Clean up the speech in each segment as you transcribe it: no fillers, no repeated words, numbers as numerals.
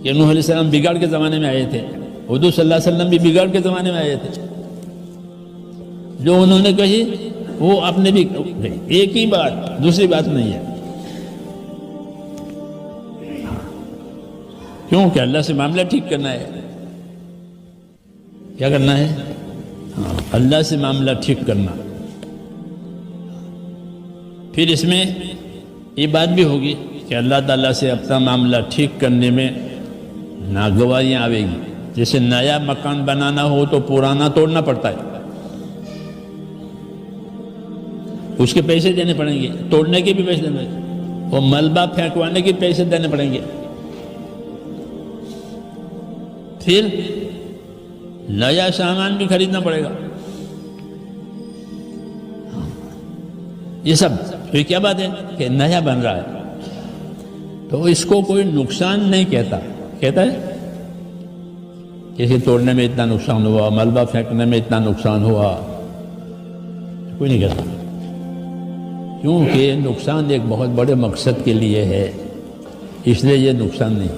کہ نوح علیہ السلام بگاڑ کے زمانے میں آئے تھے، حضور صلی اللہ علیہ وسلم بھی بگاڑ کے زمانے میں آئے تھے، جو انہوں نے کہی وہ آپ نے بھی کہی، ایک ہی بات، دوسری بات نہیں ہے۔ کیوں کہ اللہ سے معاملہ ٹھیک کرنا ہے۔ کیا کرنا ہے؟ اللہ سے معاملہ ٹھیک کرنا۔ پھر اس میں یہ بات بھی ہوگی کہ اللہ تعالیٰ سے اپنا معاملہ ٹھیک کرنے میں ناگواریاں آئے گی۔ جیسے نیا مکان بنانا ہو تو پرانا توڑنا پڑتا ہے، اس کے پیسے دینے پڑیں گے، توڑنے کے بھی پیسے دینے پڑیں گے، اور ملبہ پھینکوانے کے پیسے دینے پڑیں گے۔ پھر نیا سامان بھی خریدنا پڑے گا۔ یہ سب پھر کیا بات ہے کہ نیا بن رہا ہے تو اس کو کوئی نقصان نہیں کہتا، کہتا ہے کسی توڑنے میں اتنا نقصان ہوا، ملبہ پھینکنے میں اتنا نقصان ہوا، کوئی نہیں کہتا، کیونکہ نقصان ایک بہت بڑے مقصد کے لیے ہے، اس لیے یہ نقصان نہیں،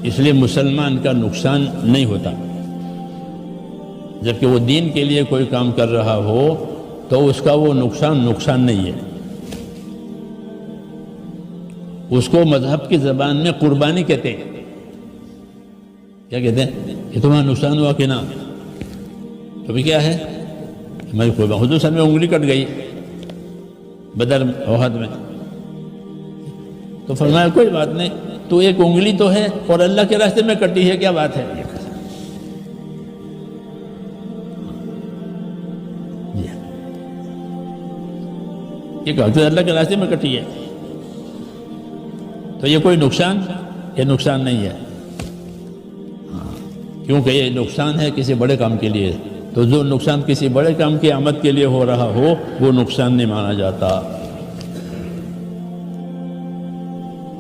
اس لیے مسلمان کا نقصان نہیں ہوتا۔ جبکہ وہ دین کے لیے کوئی کام کر رہا ہو تو اس کا وہ نقصان نہیں ہے، اس کو مذہب کی زبان میں قربانی کہتے ہیں۔ کیا کہتے ہیں کہ تمہارا نقصان ہوا کہ نہ، تو بھی کیا ہے ہماری قربانی۔ حضور صلی اللہ علیہ وسلم میں انگلی کٹ گئی بدر احد میں، تو فرمایا کوئی بات نہیں، تو ایک انگلی تو ہے اور اللہ کے راستے میں کٹی ہے، کیا بات ہے؟ یہ کہتے اللہ کے راستے میں کٹی ہے، تو یہ کوئی نقصان، یہ نقصان نہیں ہے، کیونکہ یہ نقصان ہے کسی بڑے کام کے لیے، تو جو نقصان کسی بڑے کام کی آمد کے لیے ہو رہا ہو وہ نقصان نہیں مانا جاتا۔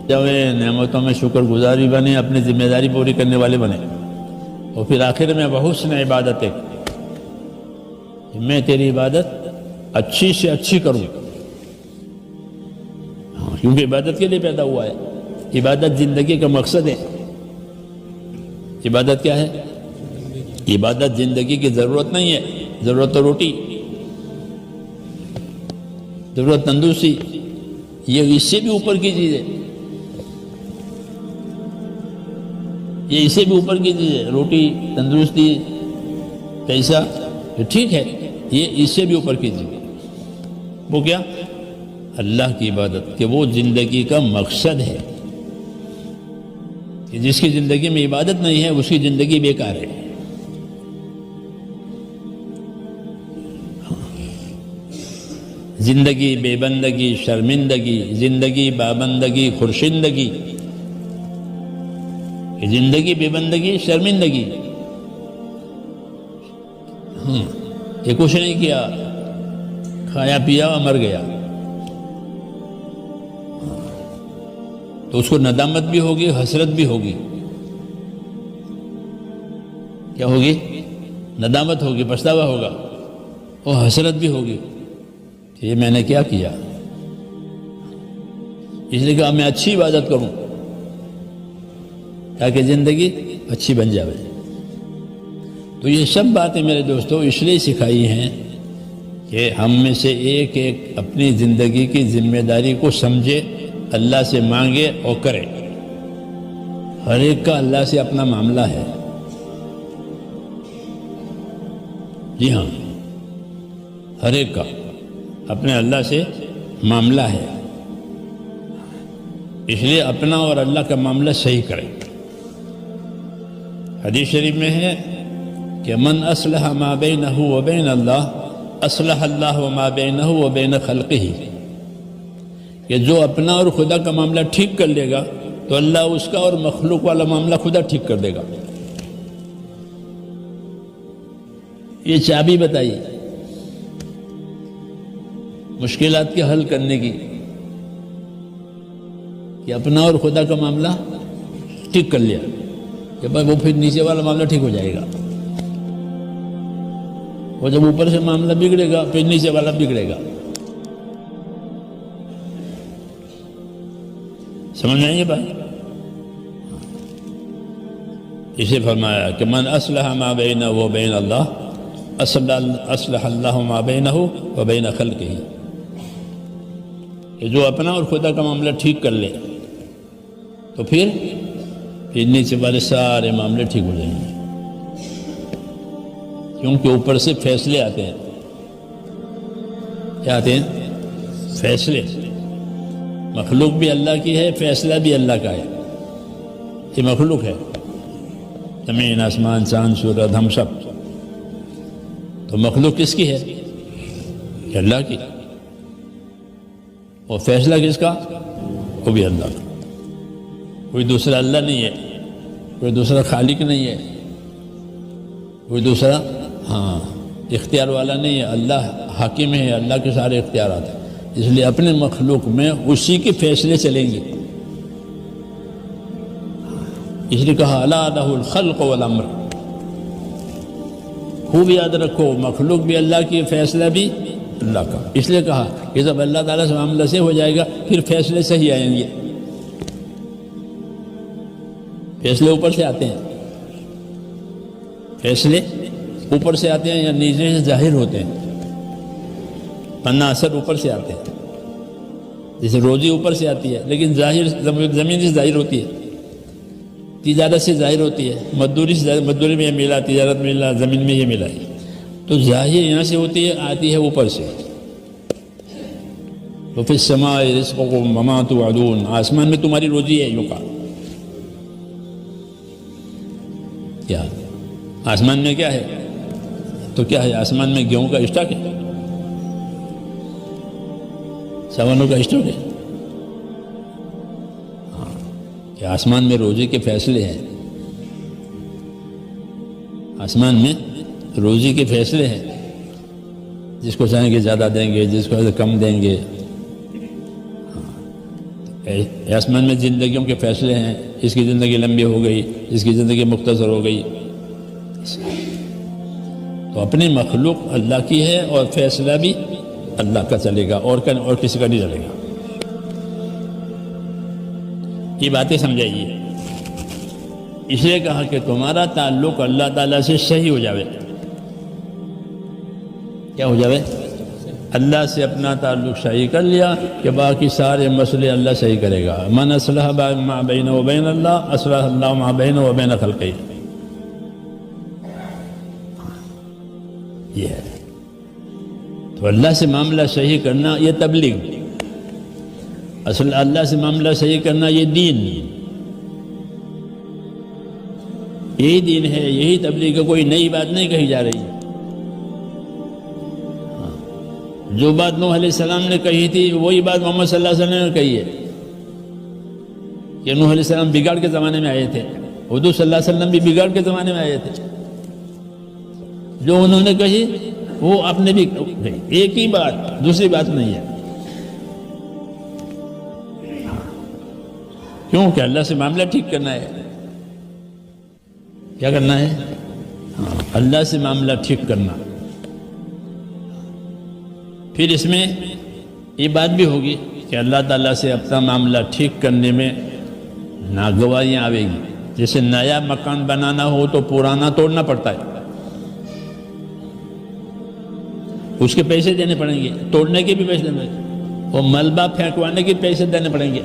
جب نعمتوں میں شکر گزاری بنے، اپنی ذمہ داری پوری کرنے والے بنے، اور پھر آخر میں بحسن عبادت ہے کہ میں تیری عبادت اچھی سے اچھی کروں، کیونکہ عبادت کے لیے پیدا ہوا ہے، عبادت زندگی کا مقصد ہے۔ عبادت کیا ہے؟ عبادت زندگی کی ضرورت نہیں ہے، ضرورت تو روٹی، ضرورت تندرستی، یہ اس سے بھی اوپر کی چیز ہے، یہ اس سے بھی اوپر کی چیز ہے، روٹی، تندرستی، پیسہ، ٹھیک ہے، یہ اس سے بھی اوپر کی چیز ہے۔ وہ کیا؟ اللہ کی عبادت، کہ وہ زندگی کا مقصد ہے، کہ جس کی زندگی میں عبادت نہیں ہے اس کی زندگی بیکار ہے۔ زندگی بے بندگی، شرمندگی، زندگی بابندگی، خورشندگی، زندگی بے بندگی، شرمندگی، یہ کچھ نہیں کیا، کھایا پیا اور مر گیا، تو اس کو ندامت بھی ہوگی، حسرت بھی ہوگی۔ کیا ہوگی؟ ندامت ہوگی، پچھتاوا ہوگا، اور حسرت بھی ہوگی کہ یہ میں نے کیا کیا۔ اس لیے کہا میں اچھی عبادت کروں تاکہ زندگی اچھی بن جائے۔ تو یہ سب باتیں میرے دوستوں اس لیے سکھائی ہیں کہ ہم میں سے ایک ایک اپنی زندگی کی ذمہ داری کو سمجھے، اللہ سے مانگے اور کرے۔ ہر ایک کا اللہ سے اپنا معاملہ ہے، جی ہاں، ہر ایک کا اپنے اللہ سے معاملہ ہے، اس لیے اپنا اور اللہ کا معاملہ صحیح کرے۔ حدیث شریف میں ہے کہ من اصلح ما بینہ و بین اللہ اصلح اللہ ما بینہ و بین خلقہ، کہ جو اپنا اور خدا کا معاملہ ٹھیک کر لے گا تو اللہ اس کا اور مخلوق والا معاملہ خدا ٹھیک کر دے گا۔ یہ چابی بتائیے مشکلات کے حل کرنے کی، کہ اپنا اور خدا کا معاملہ ٹھیک کر لیا کہ بھائی وہ پھر نیچے والا معاملہ ٹھیک ہو جائے گا، وہ جب اوپر سے معاملہ بگڑے گا پھر نیچے والا بگڑے گا۔ سمجھ میں آئی یہ بات؟ اسے فرمایا کہ من اصلح ما بینہ و بین اللہ اصلح اللہ ما بینہ و بین خلقہ، کہ جو اپنا اور خدا کا معاملہ ٹھیک کر لے تو پھر نیچے والے سارے معاملے ٹھیک ہو جائیں گے، کیونکہ اوپر سے فیصلے آتے ہیں۔ کیا آتے ہیں؟ فیصلے۔ مخلوق بھی اللہ کی ہے، فیصلہ بھی اللہ کا ہے۔ یہ مخلوق ہے، زمین، آسمان، چاند، سورج، ہم سب، تو مخلوق کس کی ہے؟ کہ اللہ کی، اور فیصلہ کس کا؟ وہ بھی اللہ کا۔ کوئی دوسرا اللہ نہیں ہے، کوئی دوسرا خالق نہیں ہے، کوئی دوسرا اختیار والا نہیں ہے۔ اللہ حاکم ہے، اللہ کے سارے اختیارات ہیں، اس لیے اپنے مخلوق میں اسی کے فیصلے چلیں گے۔ اس لیے کہا الا لہ الخلق والامر، خوب یاد رکھو مخلوق بھی اللہ کی، فیصلہ بھی اللہ کا۔ اس لیے کہا کہ جب اللہ تعالیٰ سے معاملہ سے ہو جائے گا پھر فیصلے صحیح آئیں گے۔ فیصلے اوپر سے آتے ہیں، فیصلے اوپر سے آتے ہیں یا نیچے سے ظاہر ہوتے ہیں؟ پنہ اثر اوپر سے آتے ہیں، جیسے روزی اوپر سے آتی ہے لیکن ظاہر زمین سے ظاہر ہوتی ہے، تجارت سے ظاہر ہوتی ہے، مزدوری میں یہ ملا، تجارت میں ملا، زمین میں یہ ملا ہے، تو ظاہر یہاں سے ہوتی ہے، آتی ہے اوپر سے۔ تو فی السماء رزقکم وما توعدون، آسمان میں تمہاری روزی ہے، یوں کہا۔ کیا آسمان میں کیا ہے؟ تو کیا ہے؟ آسمان میں گیہوں کا اسٹاک ہے، سوانوں کا اسٹاک ہے؟ کہ آسمان میں روزی کے فیصلے ہیں، آسمان میں روزی کے فیصلے ہیں، جس کو چاہیں گے زیادہ دیں گے، جس کو کم دیں گے۔ آسمان میں زندگیوں کے فیصلے ہیں، اس کی زندگی لمبی ہو گئی، اس کی زندگی مختصر ہو گئی۔ تو اپنی مخلوق اللہ کی ہے اور فیصلہ بھی اللہ کا چلے گا، اور کسی کا نہیں چلے گا۔ یہ باتیں سمجھائیے۔ اس لیے کہا کہ تمہارا تعلق اللہ تعالیٰ سے صحیح ہو جاوے۔ کیا ہو جاوے؟ اللہ سے اپنا تعلق صحیح کر لیا کہ باقی سارے مسئلے اللہ صحیح کرے گا۔ من اصلح ما بینہ و بین اللہ اصلح اللہ ما بینہ و بین خلقہ۔ یہ ہے تو اللہ سے معاملہ صحیح کرنا، یہ تبلیغ۔ اصل اللہ سے معاملہ صحیح کرنا یہ دین، یہی دین ہے، یہی تبلیغ ہے، کوئی نئی بات نہیں کہی جا رہی۔ جو بات نوح علیہ السلام نے کہی تھی وہی بات محمد صلی اللہ علیہ وسلم نے کہی ہے، کہ نوح علیہ السلام بگاڑ کے زمانے میں آئے تھے، حضور صلی اللہ علیہ وسلم بھی بگاڑ کے زمانے میں آئے تھے۔ جو انہوں نے کہی وہ آپ نے بھی کہی، ایک ہی بات، دوسری بات نہیں ہے۔ کیوں کہ اللہ سے معاملہ ٹھیک کرنا ہے۔ کیا کرنا ہے؟ اللہ سے معاملہ ٹھیک کرنا۔ پھر اس میں یہ بات بھی ہوگی کہ اللہ تعالیٰ سے اپنا معاملہ ٹھیک کرنے میں ناگواریاں آئے گی۔ جیسے نیا مکان بنانا ہو تو پرانا توڑنا پڑتا ہے، اس کے پیسے دینے پڑیں گے، توڑنے کے بھی پیسے دینے پڑیں گے، اور ملبہ پھینکوانے کے پیسے دینے پڑیں گے۔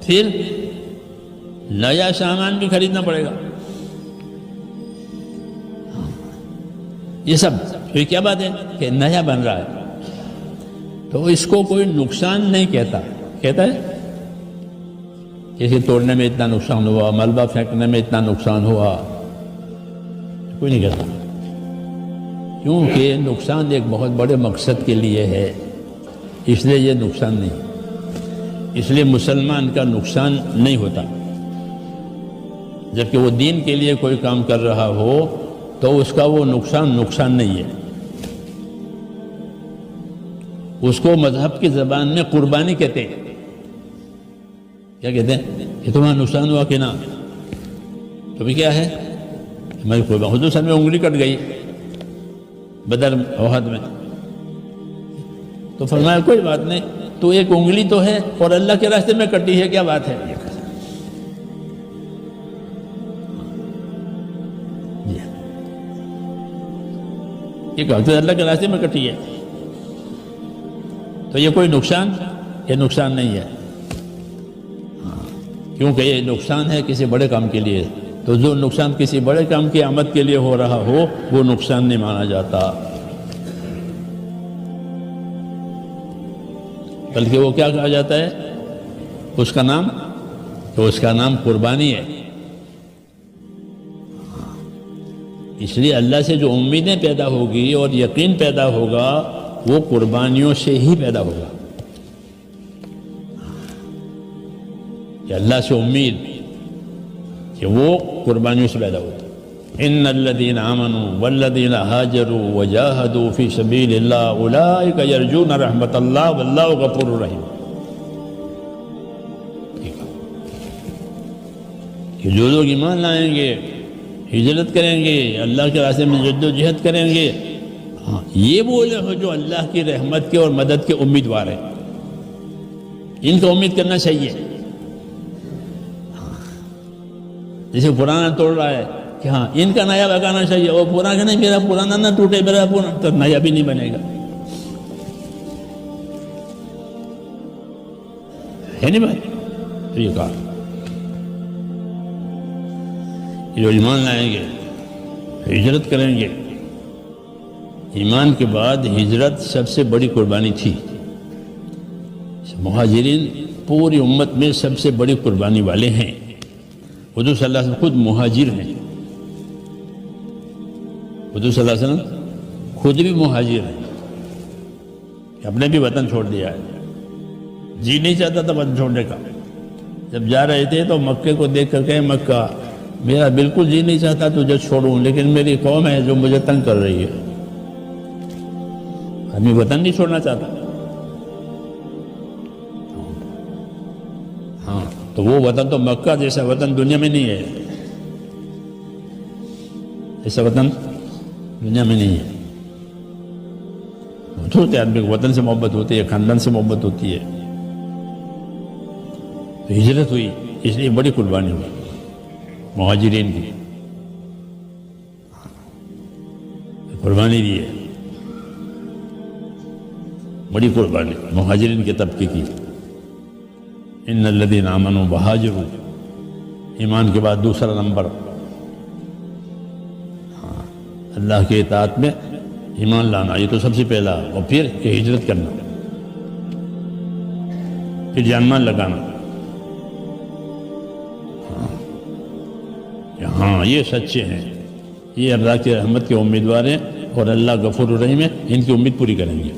پھر نیا سامان بھی خریدنا پڑے گا۔ یہ سب یہ کیا بات ہے کہ نیا بن رہا ہے، تو اس کو کوئی نقصان نہیں کہتا ہے کسی توڑنے میں اتنا نقصان ہوا، ملبہ پھینکنے میں اتنا نقصان ہوا، کوئی نہیں کہتا، کیونکہ نقصان ایک بہت بڑے مقصد کے لیے ہے، اس لیے یہ نقصان نہیں۔ اس لیے مسلمان کا نقصان نہیں ہوتا، جبکہ وہ دین کے لیے کوئی کام کر رہا ہو تو اس کا وہ نقصان نہیں ہے۔ اس کو مذہب کی زبان میں قربانی کہتے ہیں۔ کیا کہتے ہیں؟ کہ تمہارا نقصان ہوا کہ نہ، تو بھی کیا ہے؟ ہماری قربانی۔ حضور صلی اللہ علیہ وسلم میں انگلی کٹ گئی بدر احد میں، تو فرمایا کوئی بات نہیں، تو ایک انگلی تو ہے اور اللہ کے راستے میں کٹی ہے، کیا بات ہے؟ ایک وقت اللہ کے راستے میں کٹی ہے، تو یہ کوئی نقصان، یہ نقصان نہیں ہے، کیونکہ یہ نقصان ہے کسی بڑے کام کے لیے، تو جو نقصان کسی بڑے کام کی آمد کے لیے ہو رہا ہو وہ نقصان نہیں مانا جاتا، بلکہ وہ کیا کہا جاتا ہے اس کا نام، تو اس کا نام قربانی ہے۔ اس لیے اللہ سے جو امیدیں پیدا ہوگی اور یقین پیدا ہوگا وہ قربانیوں سے ہی پیدا ہوگا، کہ اللہ سے امید کہ وہ قربانیوں سے پیدا ہوتا ہے۔ ان الذین آمنوا والذین ہاجروا وجاہدوا فی سبیل اللہ اولئک یرجون رحمت اللہ واللہ غفور رحیم، کہ جو لوگ ایمان لائیں گے، ہجرت کریں گے، اللہ کے راستے میں جد و جہد کریں گے، یہ وہ لوگ ہیں جو اللہ کی رحمت کے اور مدد کے امیدوار ہیں، ان کو امید کرنا چاہیے۔ جیسے پرانا توڑ رہا ہے کہ ہاں ان کا نیا لگانا چاہیے، وہ پرانا کہ نہیں میرا پرانا نہ ٹوٹے، میرا پرانا تو نیا بھی نہیں بنے گا، ہے نہیں بھائی؟ تو یہ کہا جو ایمان لائیں گے، ہجرت کریں گے، ایمان کے بعد ہجرت سب سے بڑی قربانی تھی، مہاجرین پوری امت میں سب سے بڑی قربانی والے ہیں، حضور صلی اللہ علیہ وسلم خود مہاجر ہیں، حضور صلی اللہ علیہ وسلم خود بھی مہاجر ہیں، اپنے بھی وطن چھوڑ دیا ہے، جی نہیں چاہتا تھا وطن چھوڑنے کا، جب جا رہے تھے تو مکے کو دیکھ کر کہے مکہ میرا بالکل جی نہیں چاہتا تجھے چھوڑوں، لیکن میری قوم ہے جو مجھے تنگ کر رہی ہے، آدمی وطن نہیں چھوڑنا چاہتا، ہاں تو وہ وطن تو مکہ جیسا وطن دنیا میں نہیں ہے، ایسا وطن دنیا میں نہیں ہے، ہوتے آدمی کو وطن سے محبت ہوتی ہے، خاندان سے محبت ہوتی ہے، تو ہجرت ہوئی، اس لیے بڑی قربانی ہوئی مہاجرین کی، قربانی دی ہے، بڑی قربانی مہاجرین کے طبقے کی۔ ان الذین آمنوا وہاجروا، ایمان کے بعد دوسرا نمبر اللہ کے اطاعت میں ایمان لانا، یہ تو سب سے پہلا، اور پھر کہ ہجرت کرنا، پھر جان مال لگانا، ہاں یہ سچے ہیں، یہ اللہ کی رحمت کے امیدوار ہیں اور اللہ غفور الرحیم ہے، ان کی امید پوری کریں گے،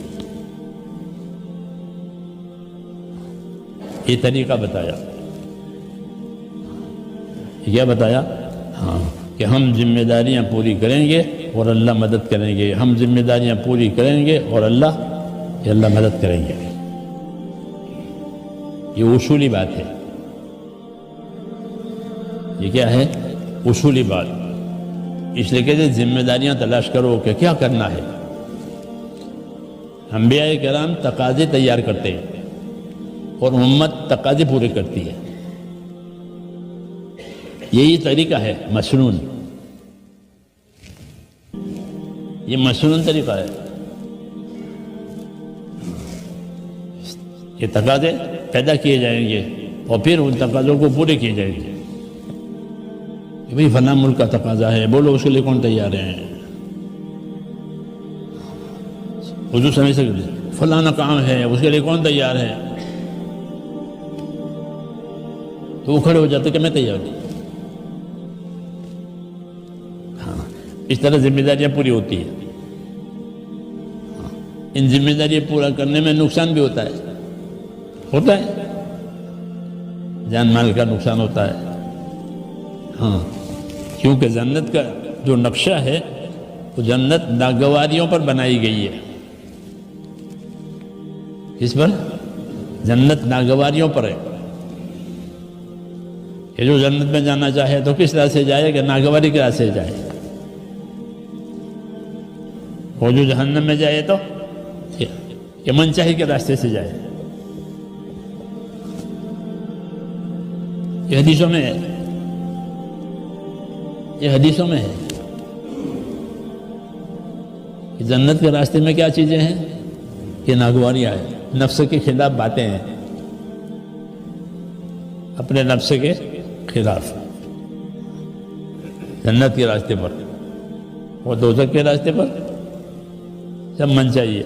یہ طریقہ بتایا، کیا بتایا؟ ہاں کہ ہم ذمہ داریاں پوری کریں گے اور اللہ مدد کریں گے، ہم ذمہ داریاں پوری کریں گے اور اللہ مدد کریں گے، یہ اصولی بات ہے، یہ کیا ہے؟ اصولی بات، اس لیے کہتے ہیں ذمہ داریاں تلاش کرو کہ کیا کرنا ہے۔ انبیاء کرام تقاضے تیار کرتے ہیں اور امت تقاضے پورے کرتی ہے، یہی طریقہ ہے مسنون، یہ مسنون طریقہ ہے، یہ تقاضے پیدا کیے جائیں گے اور پھر ان تقاضوں کو پورے کیے جائیں گے، کہ بھئی فلاں ملک کا تقاضا ہے، بولو اس کے لیے کون تیار ہے، حضور سمجھ سکتے فلاں کام ہے اس کے لیے کون تیار ہے، تو وہ کھڑے ہو جاتے کہ میں تیار ہوں، ہاں اس طرح ذمہ داریاں پوری ہوتی ہیں، ان ذمہ داریاں پورا کرنے میں نقصان بھی ہوتا ہے، جان مال کا نقصان ہوتا ہے، ہاں کیونکہ جنت کا جو نقشہ ہے وہ جنت ناگواریوں پر بنائی گئی ہے، کس پر؟ جنت ناگواریوں پر ہے، کہ جو جنت میں جانا چاہے تو کس طرح سے جائے کہ ناگواری کے راستے سے جائے، وہ جو جہنم میں جائے تو کہ منچاہی کے راستے سے جائے، یہ حدیثوں میں ہے، یہ حدیثوں میں ہے جنت کے راستے میں کیا چیزیں ہیں؟ کہ ناگواریاں ہیں، نفس کے خلاف باتیں ہیں، اپنے نفس کے خلاف جنت کے راستے پر، اور دوزخ کے راستے پر سب من چاہیے،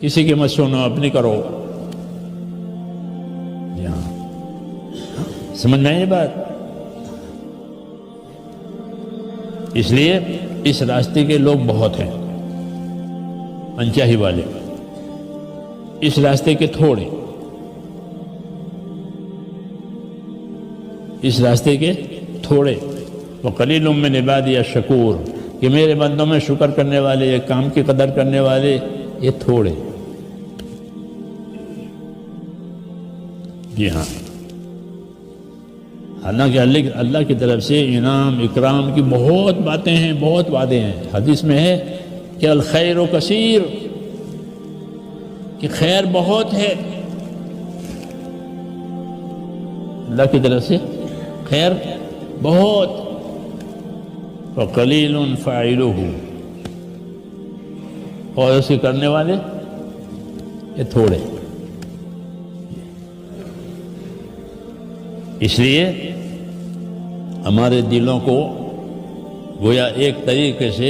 کسی کی مت سنو، اپنی کرو۔ سمجھ میں آئی یہ بات؟ اس لیے اس راستے کے لوگ بہت ہیں، منچاہی والے، اس راستے کے تھوڑے، اس راستے کے تھوڑے۔ وَقَلِيلٌ مِّنْ عِبَادِيَ الشَّكُورُ، کہ میرے بندوں میں شکر کرنے والے، یہ کام کی قدر کرنے والے یہ تھوڑے۔ جی ہاں، حالانکہ اللہ کی طرف سے انعام اکرام کی بہت باتیں ہیں، بہت وعدے ہیں۔ حدیث میں ہے کہ الخیر کثیر، کہ خیر بہت ہے، اللہ کی طرف سے خیر بہت۔ وَقَلِيلٌ فَاعِلُهُ، اور اس کے کرنے والے یہ تھوڑے۔ اس لیے ہمارے دلوں کو گویا ایک طریقے سے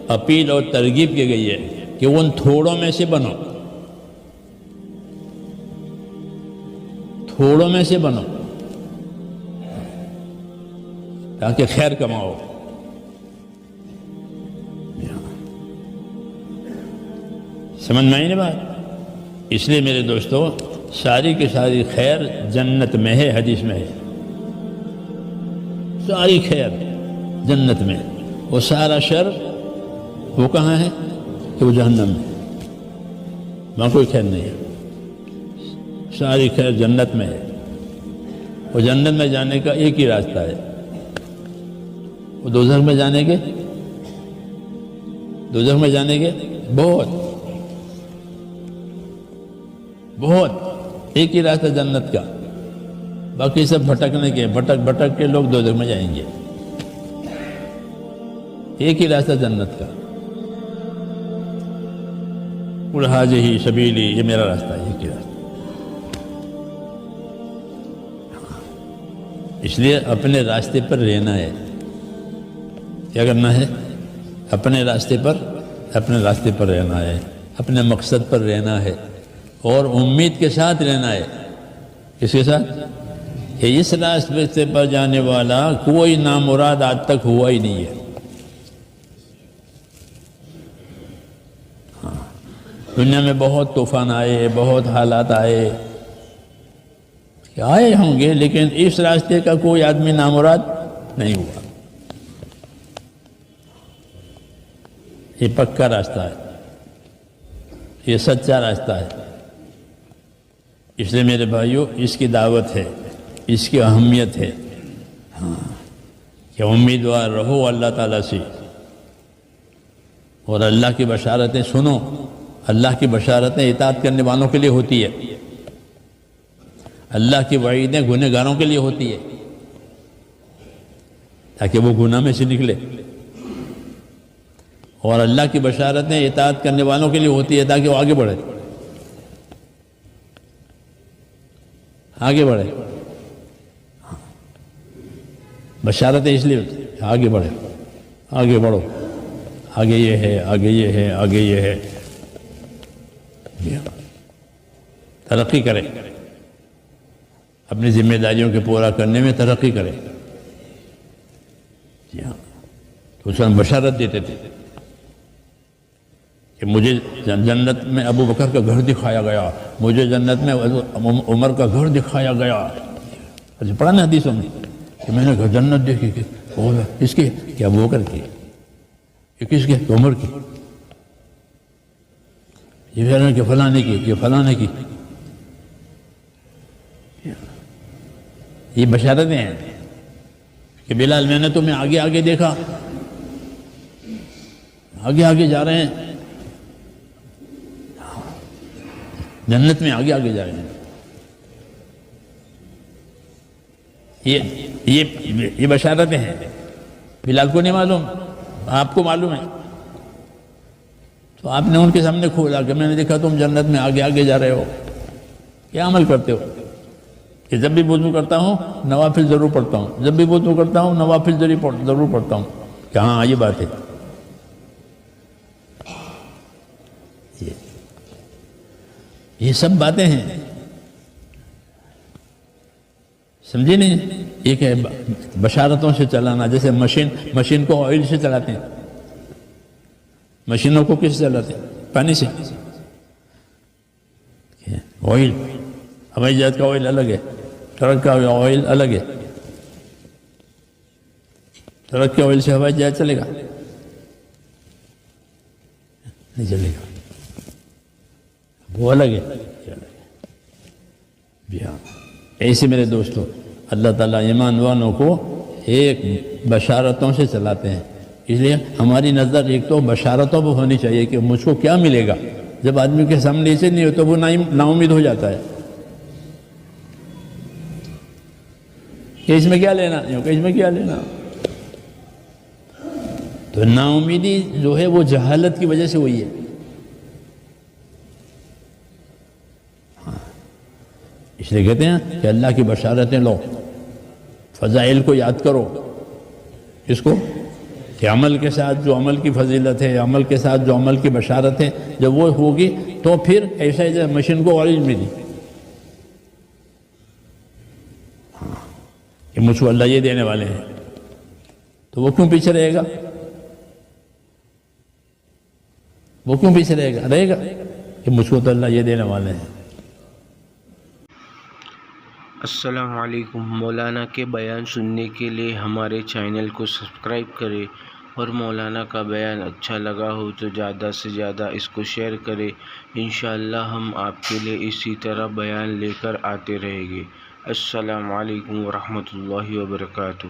اپیل اور ترغیب کی گئی ہے کہ ان تھوڑوں میں سے بنو، تھوڑوں میں سے بنو تاکہ خیر کماؤ۔ سمجھ میں آئی نا بات؟ اس لیے میرے دوستو، ساری کی ساری خیر جنت میں ہے، حدیث میں ہے، ساری خیر جنت میں، وہ سارا شر وہ کہاں ہے؟ کہ وہ جہنم میں، وہاں کوئی خیر نہیں ہے، ساری خیر جنت میں ہے۔ وہ جنت میں جانے کا ایک ہی راستہ ہے، وہ دوزخ میں جانے کے، دوزخ میں جانے کے بہت ایک ہی راستہ جنت کا، باقی سب بھٹکنے کے، بھٹک کے لوگ دوزخ میں جائیں گے۔ ایک ہی راستہ جنت کا، قُلْ هَٰذِهِ سَبِيلِي، یہ میرا راستہ ہے، ایک ہی راستہ۔ اس لیے اپنے راستے پر رہنا ہے، کیا کرنا ہے؟ اپنے راستے پر رہنا ہے، اپنے مقصد پر رہنا ہے، اور امید کے ساتھ رہنا ہے۔ کس کے ساتھ؟ کہ اس راستے پر جانے والا کوئی نامراد آج تک ہوا ہی نہیں ہے۔ دنیا میں بہت طوفان آئے، بہت حالات آئے ہوں گے، لیکن اس راستے کا کوئی آدمی نامراد نہیں ہوا۔ یہ پکا راستہ ہے، یہ سچا راستہ ہے۔ اس لیے میرے بھائیوں، اس کی دعوت ہے، اس کی اہمیت ہے کہ امیدوار رہو اللہ تعالیٰ سے، اور اللہ کی بشارتیں سنو۔ اللہ کی بشارتیں اطاعت کرنے والوں کے لیے ہوتی ہے، اللہ کی وعیدیں گنہگاروں کے لیے ہوتی ہے، تاکہ وہ گناہ میں سے نکلے، اور اللہ کی بشارتیں اطاعت کرنے والوں کے لیے ہوتی ہے تاکہ وہ آگے بڑھے، آگے بڑھے۔ بشارتیں اس لیے آگے بڑھے، آگے بڑھو، آگے یہ ہے، آگے یہ ہے، آگے یہ ہے، ترقی کرے، اپنی ذمہ داریوں کے پورا کرنے میں ترقی کرے۔ جی ہاں، تو اس کو ہم بشارت دیتے تھے کہ مجھے جنت میں ابو بکر کا گھر دکھایا گیا، مجھے جنت میں عمر کا گھر دکھایا گیا۔ پڑھا نا حدیثوں میں کہ میں نے جنت دیکھی، کہ کس کی؟ کہ ابو بکر کی، کہ کس کی؟ عمر کی، یہ کہہ رہے ہیں کہ فلانے کی، یہ فلانے کی۔ یہ بشارتیں ہیں کہ بلال میں نے تمہیں آگے آگے دیکھا، آگے آگے جا رہے ہیں، جنت میں آگے آگے جا رہے ہیں۔ یہ بشارتیں ہیں، بلال کو نہیں معلوم، آپ کو معلوم ہے، تو آپ نے ان کے سامنے کھولا کہ میں نے دیکھا تم جنت میں آگے آگے جا رہے ہو، کیا عمل کرتے ہو؟ کہ جب بھی وضو کرتا ہوں نوافل ضرور پڑھتا ہوں، جب بھی وضو کرتا ہوں نوافل ضرور پڑھتا ہوں. کہ ہاں یہ بات ہے. یہ سب باتیں ہیں، سمجھے نہیں؟ ایک ہے بشارتوں سے چلانا، جیسے مشین کو آئل سے چلاتے ہیں. مشینوں کو کس سے چلاتے ہیں؟ پانی سے. آئل، ہوائی جہاز کا آئل الگ ہے، ٹرک کا آئل الگ ہے. ٹرک کے آئل سے ہوائی جہاز چلے گا؟ نہیں چلے گا، وہ الگ ہے. جی ہاں، ایسے میرے دوستو اللہ تعالیٰ ایمان والوں کو ایک بشارتوں سے چلاتے ہیں. اس لیے ہماری نظر ایک تو بشارتوں پہ ہونی چاہیے کہ مجھ کو کیا ملے گا. جب آدمی کے سامنے اسے نہیں ہو تو وہ نا امید ہو جاتا ہے کہ اس میں کیا لینا، کہ اس میں کیا لینا. تو نا امیدی جو ہے وہ جہالت کی وجہ سے ہوئی ہے. اس لیے کہتے ہیں کہ اللہ کی بشارتیں لو، فضائل کو یاد کرو. اس کو کہ عمل کے ساتھ جو عمل کی فضیلت ہے، عمل کے ساتھ جو عمل کی بشارت ہے، جب وہ ہوگی تو پھر ایسا ہی مشین کو آئل ملی کہ مجھ کو اللہ یہ دینے والے ہیں، تو وہ کیوں پیچھے رہے گا؟ وہ کیوں پیچھے رہے گا کہ مجھ کو تو اللہ یہ دینے والے ہیں. السلام علیکم. مولانا کے بیان سننے کے لیے ہمارے چینل کو سبسکرائب کریں، اور مولانا کا بیان اچھا لگا ہو تو زیادہ سے زیادہ اس کو شیئر کریں. انشاءاللہ ہم آپ کے لیے اسی طرح بیان لے کر آتے رہیں گے. السلام علیکم ورحمۃ اللہ وبرکاتہ.